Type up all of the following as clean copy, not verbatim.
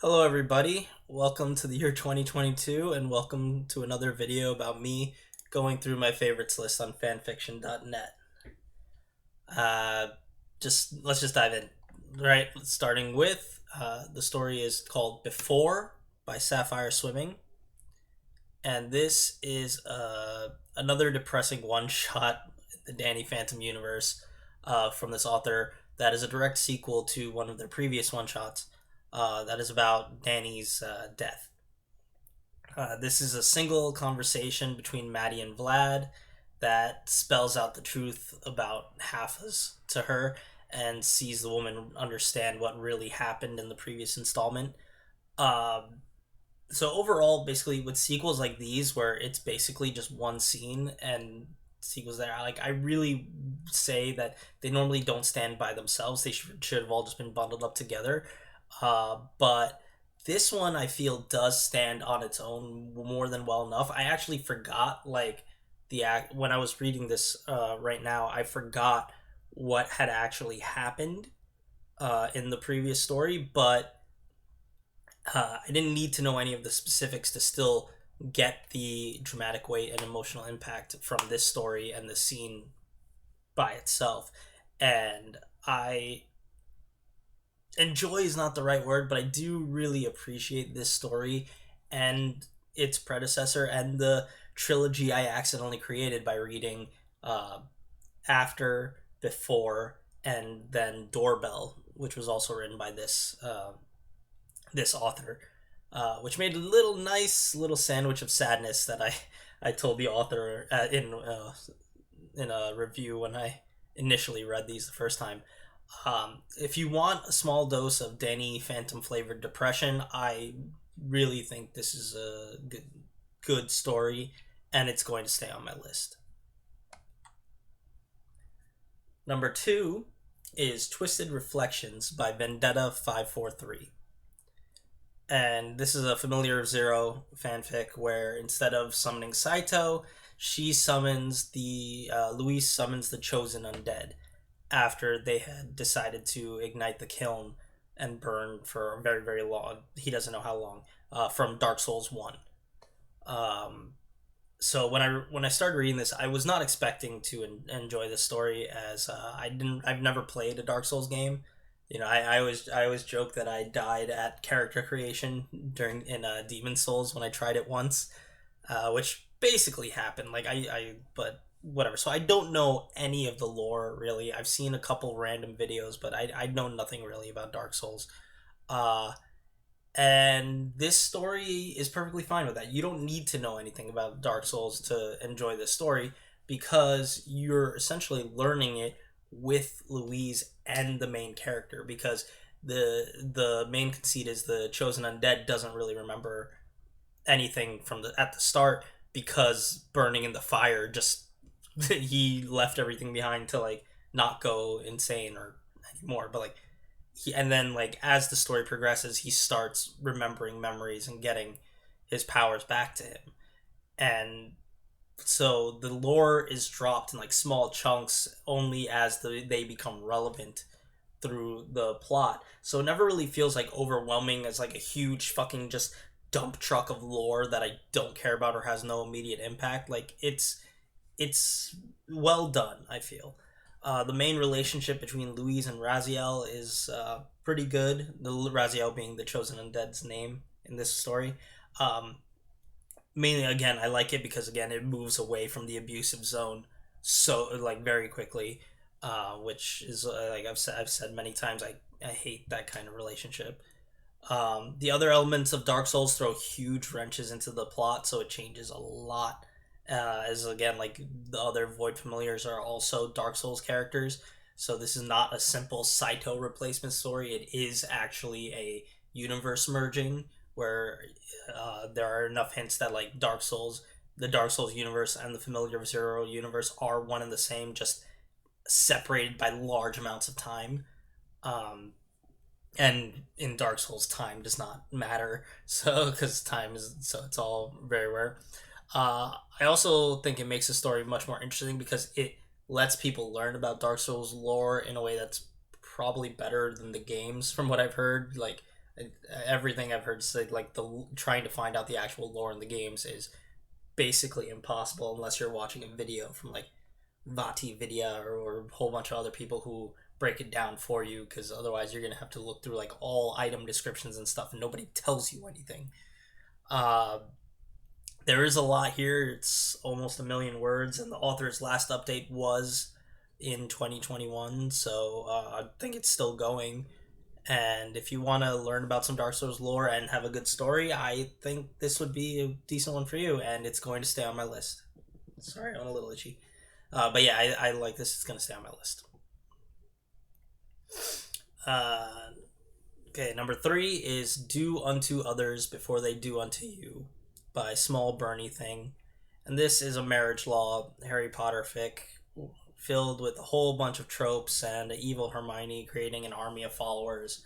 Hello, everybody. Welcome to the year 2022, and welcome to another video about me going through my favorites list on fanfiction.net. Uh, let's just dive in. Right, starting with the story is called Before by sapphireswimming, and this is another depressing one shot in the Danny Phantom universe from this author that is a direct sequel to one of their previous one shots that is about Danny's death. This is a single conversation between Maddie and Vlad that spells out the truth about Halfas to her and sees the woman understand what really happened in the previous installment. Um, so overall, basically, with sequels like these, where it's basically just one scene and sequels that are like, I really say that they normally don't stand by themselves. They should have all just been bundled up together. But this one I feel does stand on its own more than well enough. I actually forgot like the act when I was reading this right now. I forgot what had actually happened in the previous story, but I didn't need to know any of the specifics to still get the dramatic weight and emotional impact from this story and the scene by itself. And I enjoy is not the right word, but I do really appreciate this story and its predecessor and the trilogy I accidentally created by reading uh, After, Before, and then Doorbell, which was also written by this author, which made a little nice little sandwich of sadness that I told the author in a review when I initially read these the first time. If you want a small dose of Danny Phantom flavored depression, I really think this is a good story, and it's going to stay on my list. Number two is Twisted Reflections by Vendetta 543. And this is a Familiar Zero fanfic where instead of summoning Saito, Louise summons the Chosen Undead after they had decided to ignite the kiln and burn for a very, very long, he doesn't know how long, from Dark Souls 1. So when I started reading this, I was not expecting to enjoy this story as I've never played a Dark Souls game. You know, I always joke that I died at character creation during in Demon Souls when I tried it once, which basically happened. Like but whatever. So I don't know any of the lore really. I've seen a couple random videos, but I know nothing really about Dark Souls. Uh, and this story is perfectly fine with that. You don't need to know anything about Dark Souls to enjoy this story because you're essentially learning it with Louise and the main character because the main conceit is the chosen undead doesn't really remember anything from the at the start because burning in the fire just he left everything behind to like not go insane or anymore, but like and then like as the story progresses he starts remembering memories and getting his powers back to him. And so the lore is dropped in like small chunks only as they become relevant through the plot, so it never really feels like overwhelming as like a huge fucking just dump truck of lore that I don't care about or has no immediate impact. Like it's well done, I feel. The main relationship between Louise and Raziel is pretty good. The Raziel being the chosen undead's name in this story. Um, Mainly, again, I like it because again it moves away from the abusive zone so like very quickly, which is like I've said many times. I hate that kind of relationship. The other elements of Dark Souls throw huge wrenches into the plot, so it changes a lot. As again, like the other Void familiars are also Dark Souls characters, so this is not a simple Saito replacement story. It is actually a universe merging where there are enough hints that like the Dark Souls universe and the Familiar Zero universe are one and the same, just separated by large amounts of time. Um, and in Dark Souls, time does not matter, so because time is so it's all very rare. I also think it makes the story much more interesting because it lets people learn about Dark Souls lore in a way that's probably better than the games, from what I've heard. Like Everything I've heard say, like, the trying to find out the actual lore in the games is basically impossible unless you're watching a video from like Vati Vidya or a whole bunch of other people who break it down for you, because otherwise you're gonna have to look through like all item descriptions and stuff and nobody tells you anything. uh there is a lot here. It's almost a million words, and the author's last update was in 2021, so I think it's still going. And if you want to learn about some Dark Souls lore and have a good story, I think this would be a decent one for you, and it's going to stay on my list. Sorry, I'm a little itchy. But yeah, I like this. It's going to stay on my list. Uh, okay, number 3 is Do Unto Others Before They Do Unto You by SmallBurnyThing. And this is a marriage law Harry Potter fic filled with a whole bunch of tropes and evil Hermione creating an army of followers.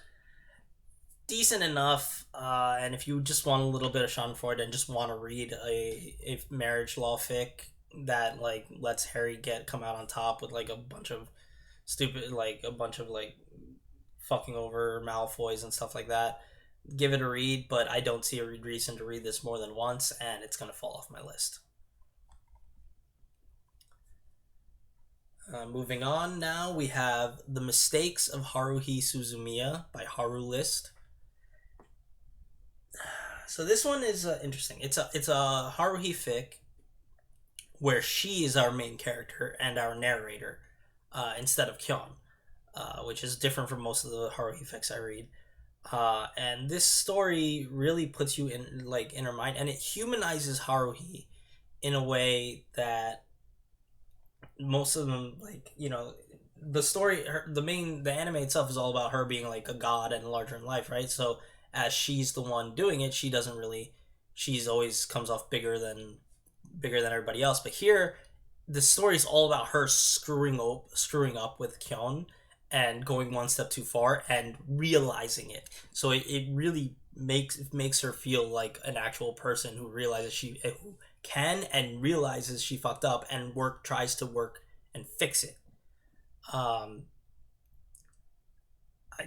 Decent enough, and if you just want a little bit of Schadenfreude and just want to read a marriage law fic that like lets Harry come out on top with like a bunch of stupid, like a bunch of like fucking over Malfoys and stuff like that, give it a read. But I don't see a reason to read this more than once, and it's gonna fall off my list. Moving on, now we have The Mistakes of Haruhi Suzumiya by Haru List. So this one is interesting. It's a Haruhi fic where she is our main character and our narrator, instead of Kyon, which is different from most of the Haruhi fics I read. And this story really puts you in her mind, and it humanizes Haruhi in a way that most of them, like, the story, the anime itself is all about her being like a god and larger in life, right? So as she's the one doing it, she's always comes off bigger than everybody else. But here, the story is all about her screwing up with Kyon and going one step too far and realizing it. So it really makes her feel like an actual person who realizes who can and realizes she fucked up and tries to work and fix it.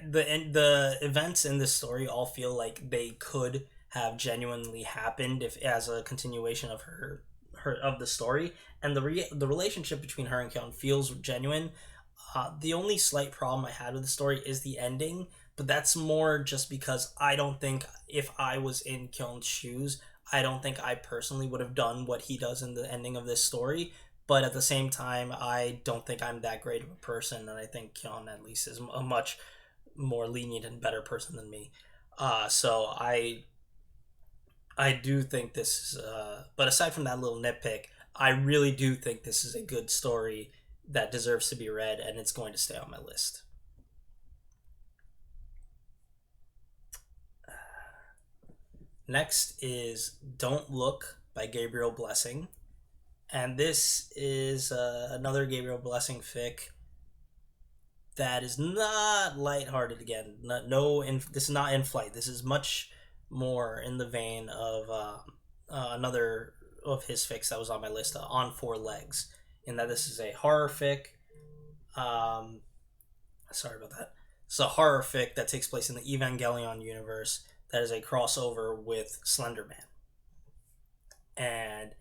The events in this story all feel like they could have genuinely happened if as a continuation of her of the story, and the relationship between her and Kyon feels genuine. The only slight problem I had with the story is the ending, but that's more just because I don't think if I was in Kyon's shoes, I don't think I personally would have done what he does in the ending of this story. But at the same time, I don't think I'm that great of a person, and I think Kyon at least is a much more lenient and better person than me. So I do think this is, but aside from that little nitpick, I really do think this is a good story that deserves to be read, and it's going to stay on my list. Next is Don't Look by Gabriel Blessing. And this is another Gabriel Blessing fic that is not lighthearted again. This is not In Flight. This is much more in the vein of another of his fics that was on my list, On Four Legs, in that this is a horror fic. Sorry about that. It's a horror fic that takes place in the Evangelion universe that is a crossover with Slenderman. And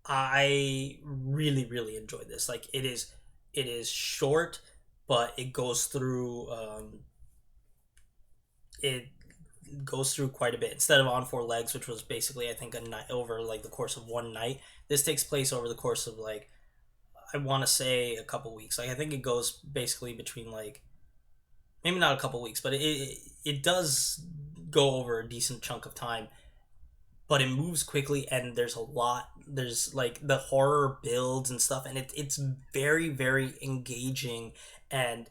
I really, really enjoyed this. Like, it is short, but it goes through quite a bit. Instead of On Four Legs, which was basically, I think, a night over like the course of one night, this takes place over the course of like, I want to say a couple weeks. Like, I think it goes basically between like, maybe not a couple weeks, but it does go over a decent chunk of time. But it moves quickly, and there's like the horror builds and stuff, and it's very, very engaging and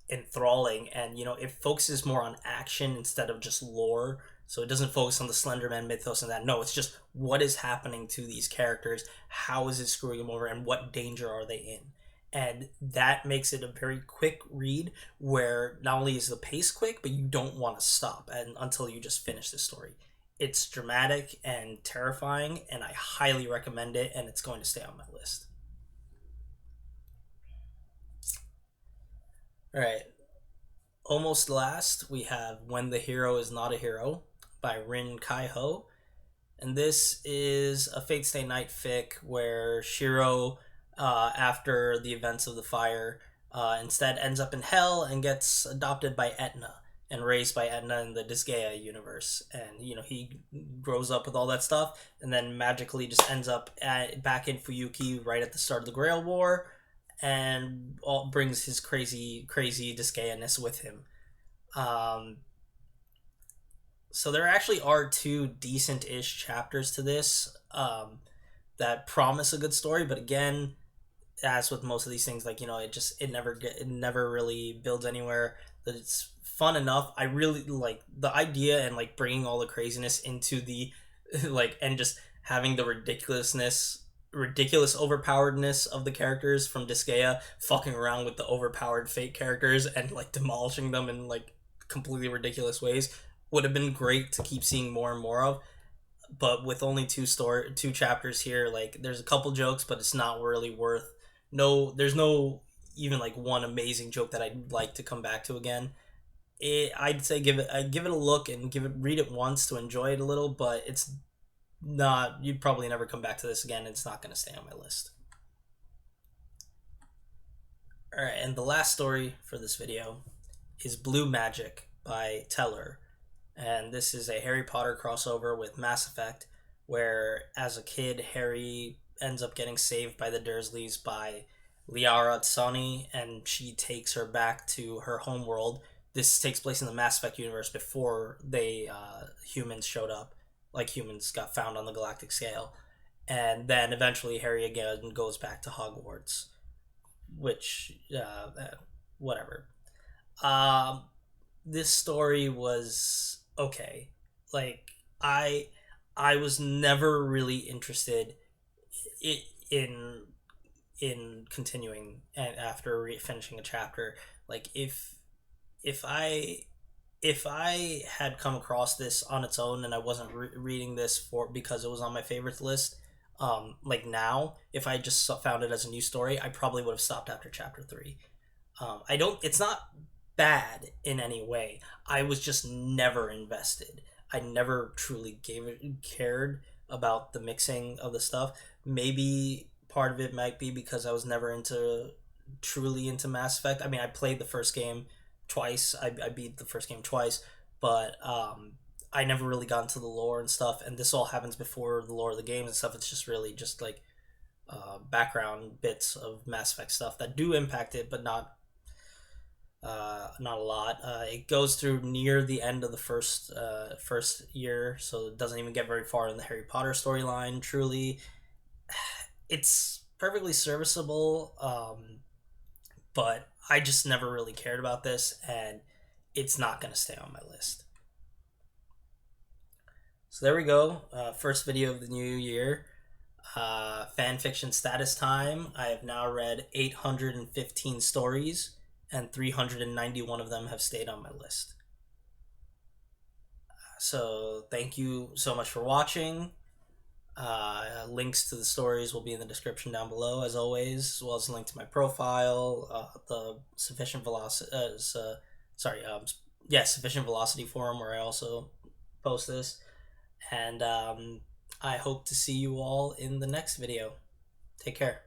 enthralling, and it focuses more on action instead of just lore. So it doesn't focus on the Slenderman mythos and that. No, it's just what is happening to these characters, how is it screwing them over, and what danger are they in. And that makes it a very quick read, where not only is the pace quick, but you don't want to stop until you just finish the story. It's dramatic and terrifying, and I highly recommend it, and it's going to stay on my list. All right. Almost last, we have When the Hero is Not a Hero by Rin Kai-ho. And this is a Fate Stay Night fic where Shiro, after the events of the fire, instead ends up in hell and gets adopted by Etna and raised by Etna in the Disgaea universe. And, he grows up with all that stuff and then magically just ends up back in Fuyuki right at the start of the Grail War and brings his crazy Disgaea-ness with him. So there actually are two decent-ish chapters to this that promise a good story, but again, as with most of these things, it never really builds anywhere. That it's fun enough. I really like the idea and bringing all the craziness into the and just having the ridiculous overpoweredness of the characters from Disgaea fucking around with the overpowered Fate characters and demolishing them in completely ridiculous ways would have been great to keep seeing more and more of. But with only two chapters here, there's a couple jokes, but it's not really worth. There's no even one amazing joke that I'd like to come back to again. I'd say give it a look and read it once to enjoy it a little, but it's not. You'd probably never come back to this again. It's not going to stay on my list. All right, and the last story for this video is Blue Magic by Teller. And this is a Harry Potter crossover with Mass Effect, where as a kid, Harry ends up getting saved by the Dursleys by Liara Tsani, and she takes her back to her homeworld. This takes place in the Mass Effect universe before humans showed up, humans got found on the galactic scale. And then eventually Harry again goes back to Hogwarts, which, whatever. This story was okay. I was never really interested in continuing and after finishing a chapter. If I had come across this on its own and I wasn't reading this because it was on my favorites list, now, if I just found it as a new story, I probably would have stopped after chapter 3. It's not bad in any way. I was just never invested. I never truly cared about the mixing of the stuff. Maybe part of it might be because I was never truly into Mass Effect. I mean, I played the first game twice. I beat the first game twice, but I never really got into the lore and stuff. And this all happens before the lore of the games and stuff. It's just really just background bits of Mass Effect stuff that do impact it, but not a lot. It goes through near the end of the first year, so it doesn't even get very far in the Harry Potter storyline. Truly, it's perfectly serviceable, but I just never really cared about this, and it's not going to stay on my list. So there we go. First video of the new year. Fanfiction status time. I have now read 815 stories, and 391 of them have stayed on my list. So thank you so much for watching. Links to the stories will be in the description down below, as always, as well as a link to my profile, the Sufficient Velocity forum where I also post this. And I hope to see you all in the next video. Take care.